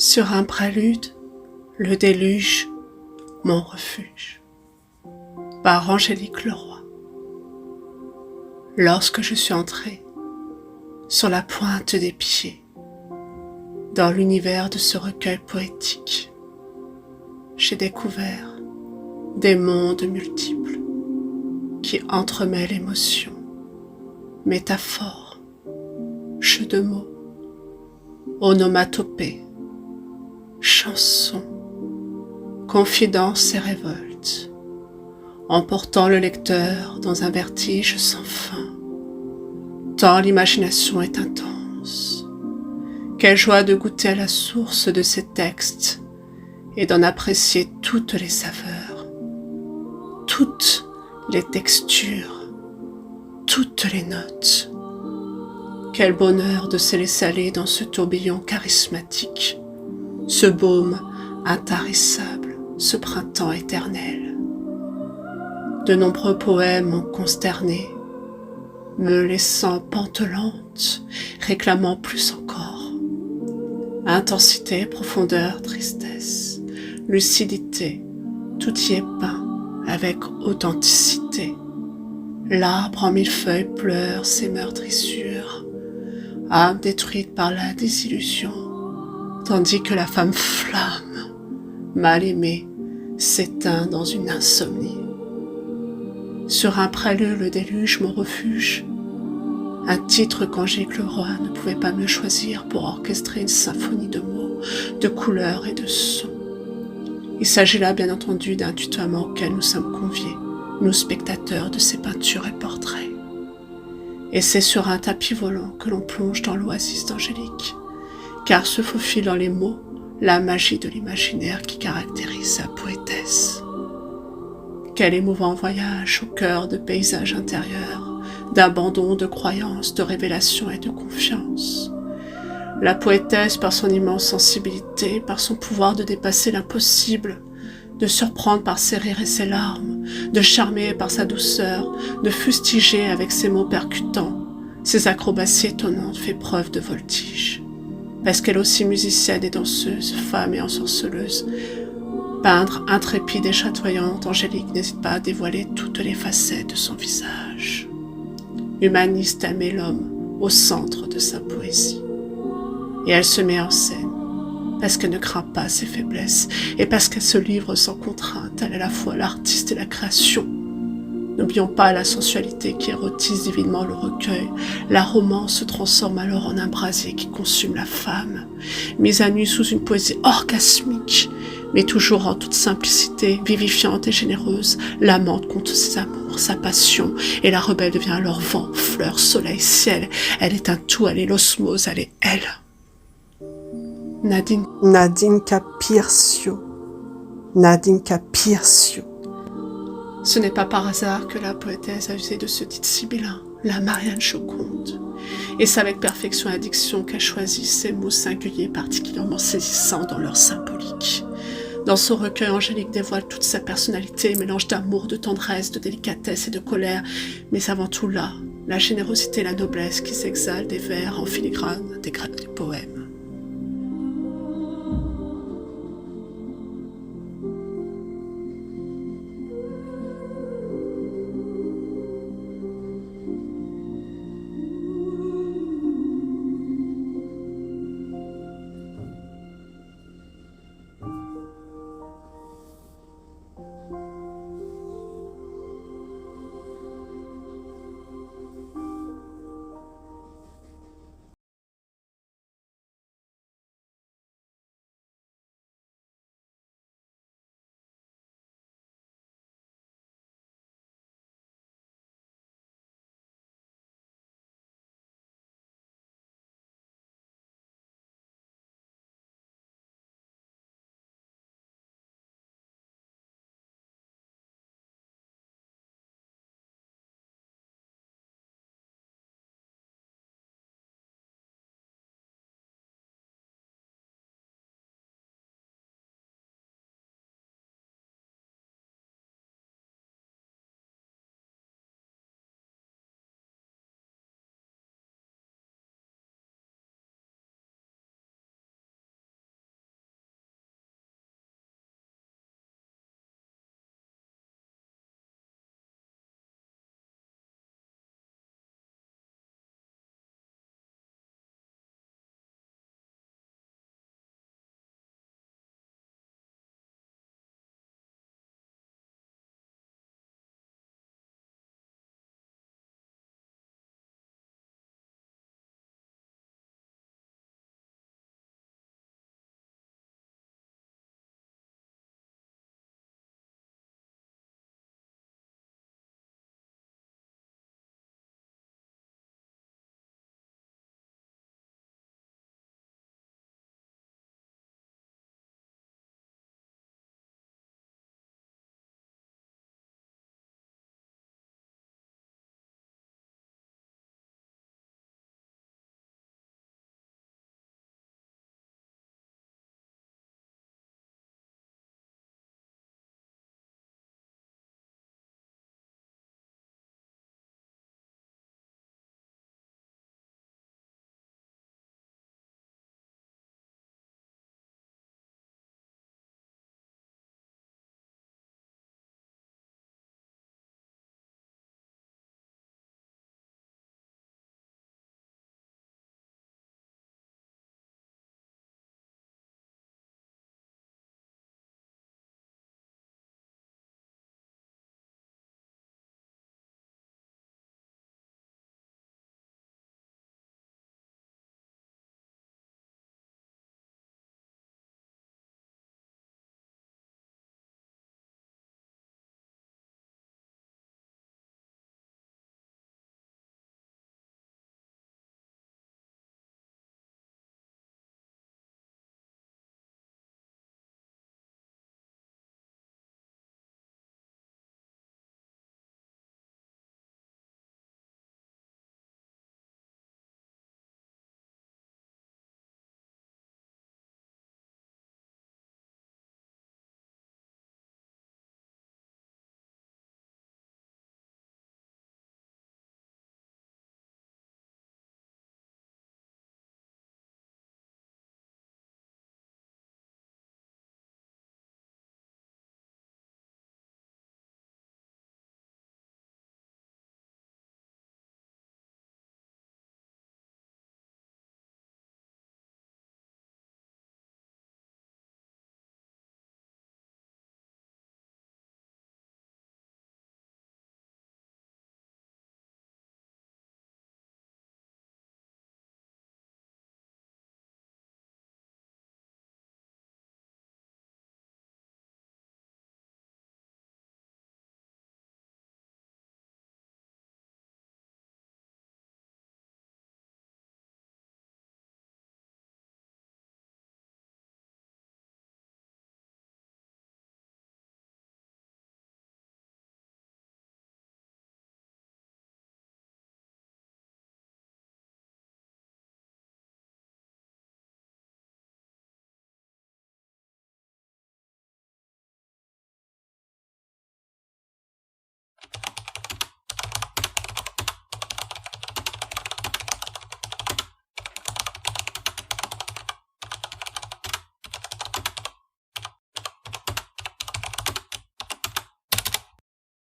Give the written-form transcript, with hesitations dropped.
Sur un prélude, le déluge, mon refuge. Par Angélique Leroy. Lorsque je suis entrée, sur la pointe des pieds, dans l'univers de ce recueil poétique, j'ai découvert des mondes multiples qui entremêlent émotions, métaphores, jeux de mots, onomatopées, chansons, confidences et révoltes, emportant le lecteur dans un vertige sans fin, tant l'imagination est intense. Quelle joie de goûter à la source de ces textes et d'en apprécier toutes les saveurs, toutes les textures, toutes les notes. Quel bonheur de se laisser aller dans ce tourbillon charismatique, ce baume intarissable, ce printemps éternel. De nombreux poèmes m'ont consterné, me laissant pantelante, réclamant plus encore. Intensité, profondeur, tristesse, lucidité, tout y est peint avec authenticité. L'arbre en mille feuilles pleure ses meurtrissures, âme détruite par la désillusion, tandis que la femme flamme, mal aimée, s'éteint dans une insomnie. Sur un prélude, le déluge, mon refuge, un titre qu'Angélique Leroy ne pouvait pas mieux choisir pour orchestrer une symphonie de mots, de couleurs et de sons. Il s'agit là bien entendu d'un tutoiement auquel nous sommes conviés, nous spectateurs de ces peintures et portraits. Et c'est sur un tapis volant que l'on plonge dans l'oasis d'Angélique, car se faufile dans les mots la magie de l'imaginaire qui caractérise sa poétesse. Quel émouvant voyage au cœur de paysages intérieurs, d'abandon, de croyances, de révélation et de confiance. La poétesse, par son immense sensibilité, par son pouvoir de dépasser l'impossible, de surprendre par ses rires et ses larmes, de charmer par sa douceur, de fustiger avec ses mots percutants, ses acrobaties étonnantes fait preuve de voltige. Parce qu'elle aussi musicienne et danseuse, femme et ensorceleuse, peindre intrépide et chatoyante, Angélique n'hésite pas à dévoiler toutes les facettes de son visage. Humaniste, elle met l'homme au centre de sa poésie. Et elle se met en scène, parce qu'elle ne craint pas ses faiblesses, et parce qu'elle se livre sans contrainte, elle est à la fois l'artiste et la création. N'oublions pas la sensualité qui érotise divinement le recueil. La romance se transforme alors en un brasier qui consume la femme, mise à nu sous une poésie orgasmique, mais toujours en toute simplicité, vivifiante et généreuse. L'amante compte ses amours, sa passion, et la rebelle devient alors vent, fleur, soleil, ciel. Elle est un tout, elle est l'osmose, elle est elle. Nadine Capircio. Ce n'est pas par hasard que la poétesse a usé de ce titre sibyllin, la Marianne Joconde. Et c'est avec perfection et addiction qu'elle choisit ces mots singuliers particulièrement saisissants dans leur symbolique. Dans son recueil, Angélique dévoile toute sa personnalité, mélange d'amour, de tendresse, de délicatesse et de colère, mais avant tout là, la générosité et la noblesse qui s'exhalent des vers en filigrane des poèmes.